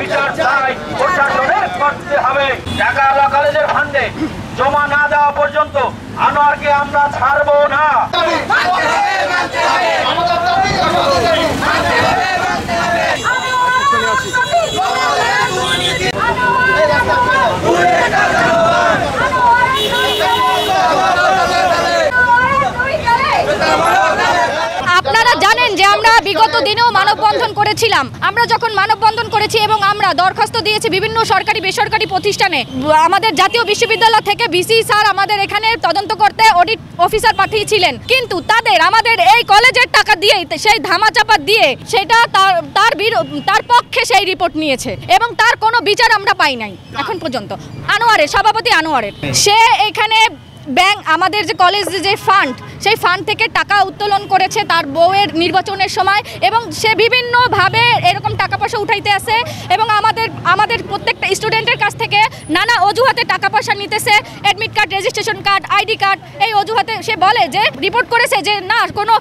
বিচার চাই, প্রশাসনের করতে হবে। ঢাকা ল কলেজের ফান্ডে জমা না দেওয়া পর্যন্ত আনোয়ারকে আমরা ছাড়বো না। আপনারা জানেন যে আমরা বিগত দিনেও মানববন্ধন করেছিলাম। আমরা যখন মানববন্ধন করেছি এবং আমরা দরখাস্ত দিয়েছি বিভিন্ন সরকারি বেসরকারি প্রতিষ্ঠানে, আমাদের জাতীয় বিশ্ববিদ্যালয় থেকে ভিসি স্যার আমাদের এখানে তদন্ত করতে অডিট অফিসার পাঠিয়েছিলেন, কিন্তু তাদের আমাদের এই কলেজের টাকা দিয়ে সেই ধামাচাপা দিয়ে সেটা তার পক্ষে সেই রিপোর্ট নিয়েছে এবং তার কোনো বিচার আমরা পাই নাই এখন পর্যন্ত। আনোয়ারের সভাপতি আনোয়ারের সে এখানে ব্যাংক আমাদের যে কলেজে যে ফান্ড, সেই ফান্ড থেকে টাকা উত্তোলন করেছে তার বউয়ের নির্বাচনের সময় এবং সে বিভিন্নভাবে এরকম টাকা পয়সা উঠাইতে আসে এবং আমাদের প্রত্যেকটা স্টুডেন্টের কাছ থেকে নানা অজুহাতে টাকা পয়সা নিতেছে, admit card, registration card, ID card, এই অজুহাতে সে বলে যে রিপোর্ট করেছে যে না কোনো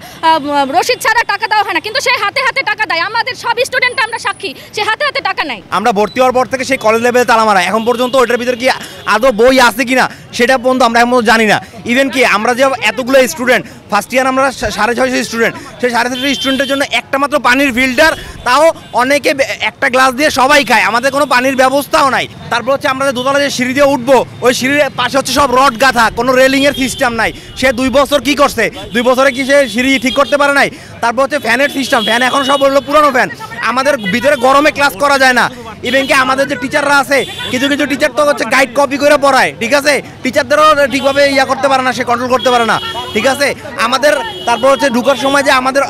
রসিদ ছাড়া টাকা দেওয়া হয় না, কিন্তু সে হাতে হাতে টাকা দেয়। আমাদের সব স্টুডেন্ট আমরা সাক্ষী, সে হাতে হাতে টাকা নেয়। আমরা ভর্তি হওয়ার পর থেকে সেই কলেজ লেভেলে তালা মারা, এখন পর্যন্ত ওইটার ভিতরে কি আদৌ বই আছে কিনা সেটা পর্যন্ত আমরা এখন জানি না। ইভেন কি আমরা যে এতগুলো স্টুডেন্ট ফার্স্ট ইয়ার আমরা 650 স্টুডেন্ট, সেই 650 স্টুডেন্টের জন্য একটা মাত্র পানির ফিল্টার, তাও অনেকে একটা গ্লাস দিয়ে সবাই খায়, আমাদের কোনো পানির ব্যবস্থাও নাই। তারপর হচ্ছে আমরা যে দোতলা যে সিঁড়ি দিয়ে উঠবো, ওই সিঁড়ির পাশে হচ্ছে সব রড গাঁথা, কোনো রেলিংয়ের সিস্টেম নাই। সে 2 বছর কি করছে, 2 বছরে কি সে সিঁড়ি ঠিক করতে পারে নাই? তারপর হচ্ছে ফ্যানের সিস্টেম, ফ্যান এখন সব হলো পুরনো ফ্যান, আমাদের ভিতরে গরমে ক্লাস করা যায় না। ইভেন কি আমাদের যে টিচাররা আছে, কিছু কিছু টিচার তো হচ্ছে গাইড কপি করে পড়ায়, ঠিক আছে, টিচারদেরও ঠিকভাবে করতে পারে না, সে কন্ট্রোল করতে পারে না, ঠিক আছে। আমাদের তারপর হচ্ছে ঢুকার সময় যে আমাদের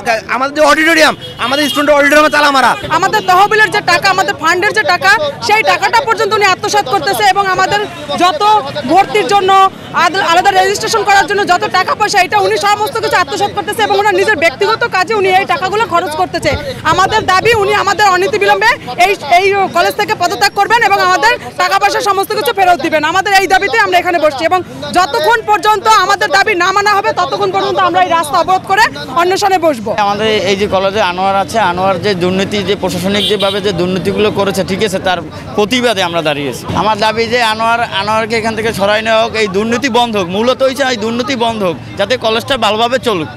যে অডিটোরিয়াম, আমাদের স্টুডেন্ট অডিটোরিয়ামে তালা মারা। আমাদের তহবিলের যে টাকা, আমাদের ফান্ডের যে টাকা, সেই টাকাটা পর্যন্ত উনি আত্মসাৎ করতেছে এবং আমাদের যত ভর্তির জন্য আলাদা রেজিস্ট্রেশন করার জন্য যত টাকা পয়সা, এটা উনি সমস্ত কিছু আত্মসাৎ করতেছে এবং ওনার নিজের ব্যক্তিগত কাজে উনি এই টাকাগুলো খরচ করতেছে। আমাদের দাবি উনি আমাদের অনতিবিলম্বে এই কলেজ থেকে পদত্যাগ করবেন এবং আমাদের টাকা পয়সা সমস্ত কিছু ফেরত দিবেন। আমাদের এই দাবিতে আমরা এখানে বসছি এবং যতক্ষণ পর্যন্ত আমাদের দাবি না মানা হবে ততক্ষণ পর্যন্ত আমরা এই রাস্তা অবরোধ করে অন্বেষণে বসবো। আমাদের এই যে কলেজে আনোয়ার আছে, আনোয়ার যে দুর্নীতি, যে প্রশাসনিক যেভাবে যে দুর্নীতিগুলো করেছে, ঠিক আছে, তার প্রতিবাদে আমরা দাঁড়িয়েছি। আমার দাবি যে আনোয়ারকে এখান থেকে সরাই নেওয়া হোক, এই দুর্নীতি বন্ধ হোক, মূলত হচ্ছে এই দুর্নীতি বন্ধ হোক, যাতে কলেজটা ভালোভাবে চলুক।